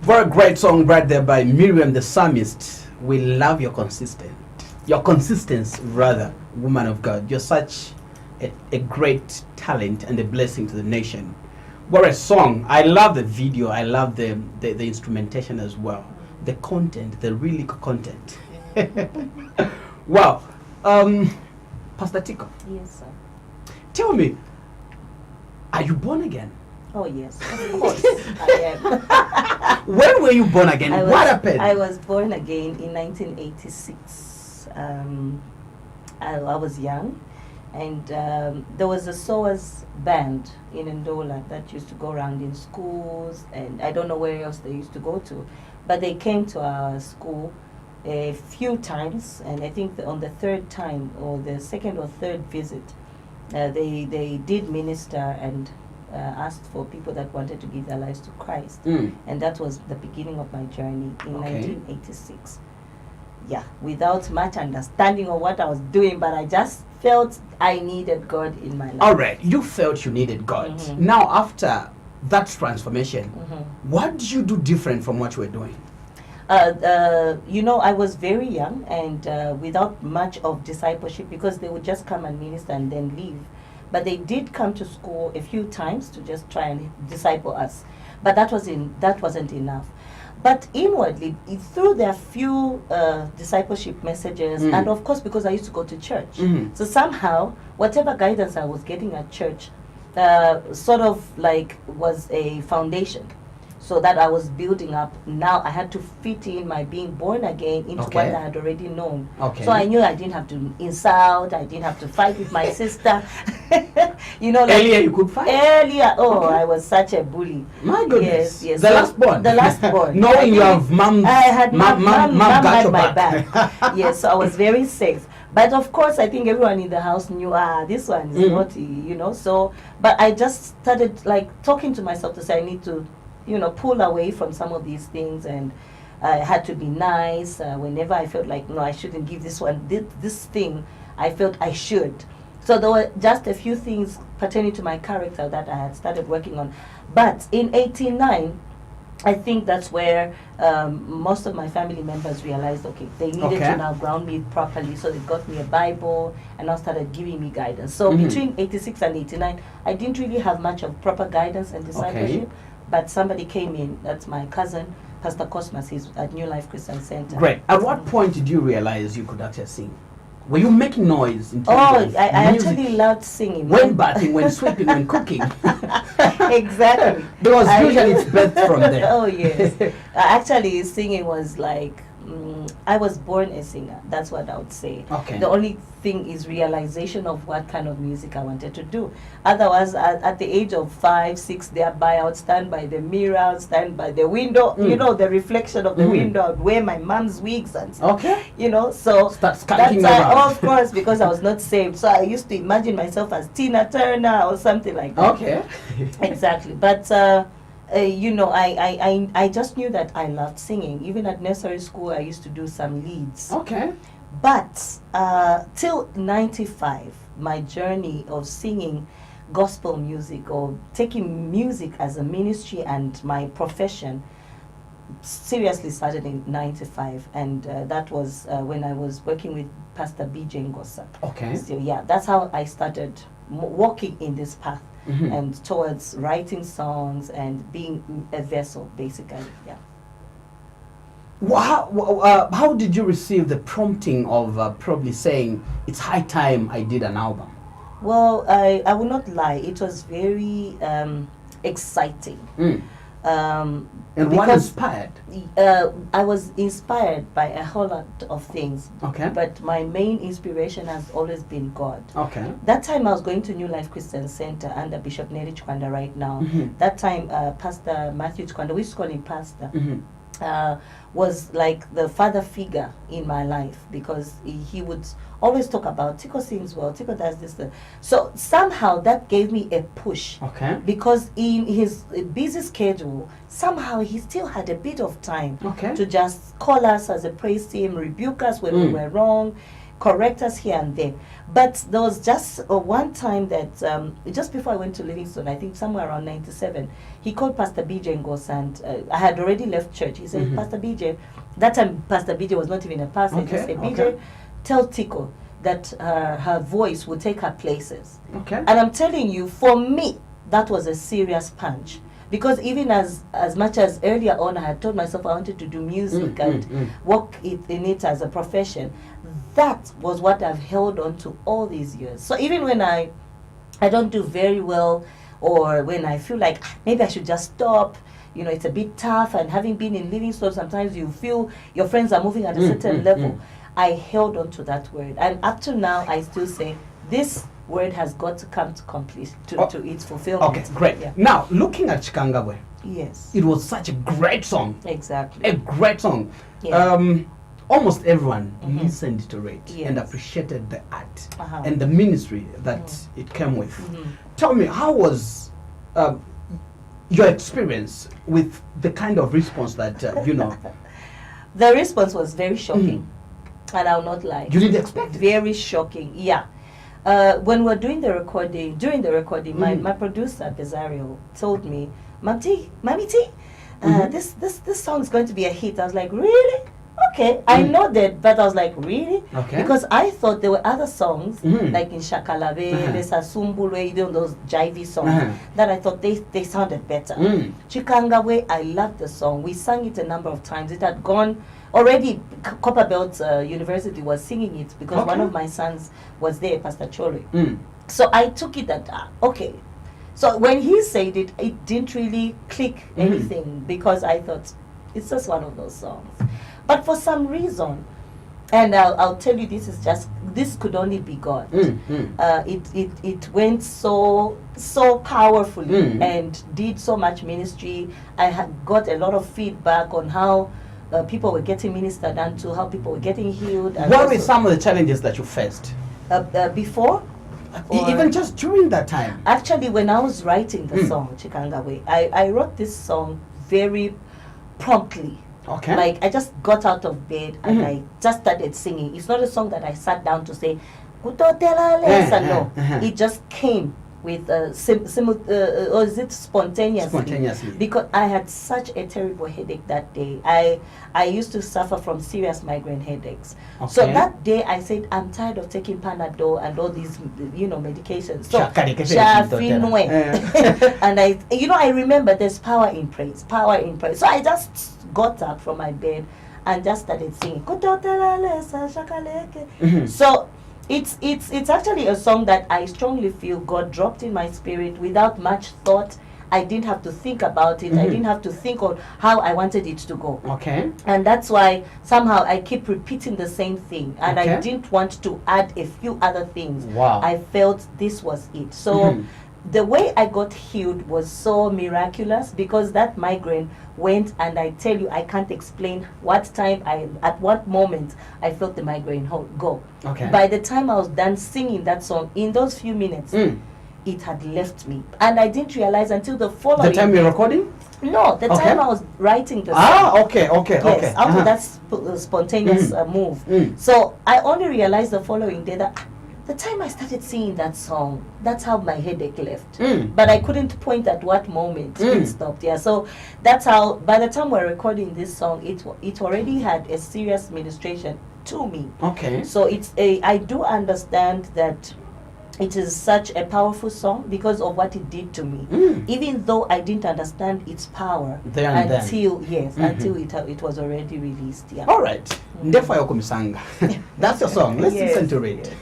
Very great song right there by Miriam the Psalmist. We love your consistency rather, woman of God. You're such a great talent and a blessing to the nation. What a song. I love the video. I love the instrumentation as well. The content, the really content. Wow. Pastor Tiko. Yes, sir. Tell me, are you born again? Oh, yes, of course I am. When were you born again? What happened? I was born again in 1986. I was young, and there was a sowers band in Ndola that used to go around in schools, and I don't know where else they used to go to, but they came to our school a few times, and I think on the third time, or the second or third visit, they did minister and asked for people that wanted to give their lives to Christ. And that was the beginning of my journey in 1986. Yeah, without much understanding of what I was doing, but I just felt I needed God in my life. All right, you felt you needed God. Now, after that transformation, what did you do different from what you were doing? You know, I was very young and without much of discipleship, because they would just come and minister and then leave. But they did come to school a few times to just try and disciple us. But that wasn't enough. But inwardly, through their few discipleship messages, and of course because I used to go to church, so somehow whatever guidance I was getting at church sort of like was a foundation. So that I was building up. Now I had to fit in my being born again into what I had already known. So I knew I didn't have to insult, I didn't have to fight with my sister. You know, like earlier you could fight? Earlier, I was such a bully. My goodness. Yes. The last born. The last born. Knowing you have mom. I had mom got your my back. Yes, so I was very safe. But of course, I think everyone in the house knew, this one is naughty, you know. So, but I just started like talking to myself to say I need to, you know, pull away from some of these things, and I had to be nice. Whenever I felt like, no, I shouldn't give this one this thing, I felt I should. So there were just a few things pertaining to my character that I had started working on. But in 89, I think that's where most of my family members realized, okay, they needed to now ground me properly. So they got me a Bible and now started giving me guidance. So between 86 and 89, I didn't really have much of proper guidance and discipleship. But somebody came in, that's my cousin, Pastor Cosmas, he's at New Life Christian Center. Great. At what point did you realize you could actually sing? Were you making noise in terms of I actually loved singing. When bathing, when sweeping, when cooking. Exactly. Because usually it's birthed from there. Oh, yes. Actually, singing was like, I was born a singer. That's what I would say. The only thing is realization of what kind of music I wanted to do. Otherwise, at the age of 5, 6, thereby I would stand by the mirror, stand by the window, you know, the reflection of the window. I would wear my mom's wigs and stuff. You know, so start skanking around. Of course, because I was not saved. So I used to imagine myself as Tina Turner or something like that. Exactly. But you know, I just knew that I loved singing. Even at nursery school, I used to do some leads. But till 95, my journey of singing gospel music or taking music as a ministry and my profession seriously started in 95. And that was when I was working with Pastor B.J. Ngosa. So yeah, that's how I started walking in this path. And towards writing songs and being a vessel, basically, How did you receive the prompting of probably saying, it's high time I did an album? Well, I will not lie, it was very exciting. And what inspired? I was inspired by a whole lot of things. But my main inspiration has always been God. That time I was going to New Life Christian Center under Bishop Neri Chkwanda right now. That time Pastor Matthew Chkwanda, we used to call him Pastor, was like the father figure in my life, because he would always talk about Tiko sings well, Tiko does this. So somehow that gave me a push. Because in his busy schedule, somehow he still had a bit of time to just call us as a praise team, rebuke us when we were wrong, correct us here and there. But there was just one time that just before I went to Livingston, I think somewhere around 97, he called Pastor BJ Ngos, and I had already left church. He said, Pastor BJ, that time Pastor BJ was not even a pastor. He just said, BJ, tell Tiko that her voice will take her places. Okay. And I'm telling you, for me, that was a serious punch. Because even as much as earlier on I had told myself I wanted to do music and work in it as a profession, that was what I've held on to all these years. So even when I don't do very well, or when I feel like maybe I should just stop, you know, it's a bit tough, and having been in Livingstone, sometimes you feel your friends are moving at a certain level. I held on to that word, and up to now I still say this word has got to come to complete to its fulfillment. Okay, great. Yeah. Now, looking at Chikangabwe, yes, it was such a great song. Exactly, a great song. Yeah. Almost everyone listened to it and appreciated the art and the ministry that it came with. Tell me, how was your experience with the kind of response that you know? The response was very shocking, and I'll not lie. You didn't expect it? Very shocking, yeah. When we're doing the recording, my producer Bezario told me, Mami T, this song's going to be a hit. I was like, really? Okay, I nodded, but I was like, really? Okay. Because I thought there were other songs, like in Shakalave, Lesasumbulwe, those jivey songs, that I thought they sounded better. Chikangabwe, I loved the song. We sang it a number of times. It had gone already. Copperbelt University was singing it because one of my sons was there, Pastor Chole. So I took it that, okay. So when he said it, it didn't really click anything because I thought it's just one of those songs. But for some reason, and I'll tell you, this could only be God. It went so powerfully and did so much ministry. I had got a lot of feedback on how people were getting ministered unto, how people were getting healed. And what were some of the challenges that you faced? Before? Even just during that time? Actually, when I was writing the song, Chikangabwe, I wrote this song very promptly. Okay. Like, I just got out of bed and I just started singing. It's not a song that I sat down to say, no. It just came with or is it spontaneously? Spontaneously. Because I had such a terrible headache that day. I used to suffer from serious migraine headaches. Okay. So that day I said, I'm tired of taking Panadol and all these, medications. So and I remember there's power in praise. So I just got up from my bed and just started singing. So it's actually a song that I strongly feel God dropped in my spirit without much thought. I didn't have to think about it. I didn't have to think on how I wanted it to go. Okay. And that's why somehow I keep repeating the same thing. And I didn't want to add a few other things. Wow. I felt this was it. So the way I got healed was so miraculous because that migraine went, and I tell you, I can't explain at what moment I felt the migraine go. Okay. By the time I was done singing that song, in those few minutes, it had left me. And I didn't realize until the following... The time you're recording? No, the time I was writing the song. Okay. Yes, after that spontaneous move. So I only realized the following day that the time I started singing that song, that's how my headache left. But I couldn't point at what moment it stopped. Yeah, so that's how, by the time we're recording this song, it already had a serious ministration to me. Okay. So I do understand that it is such a powerful song because of what it did to me. Even though I didn't understand its power until it was already released. Yeah. All right. That's your song. Let's listen to it. Yes.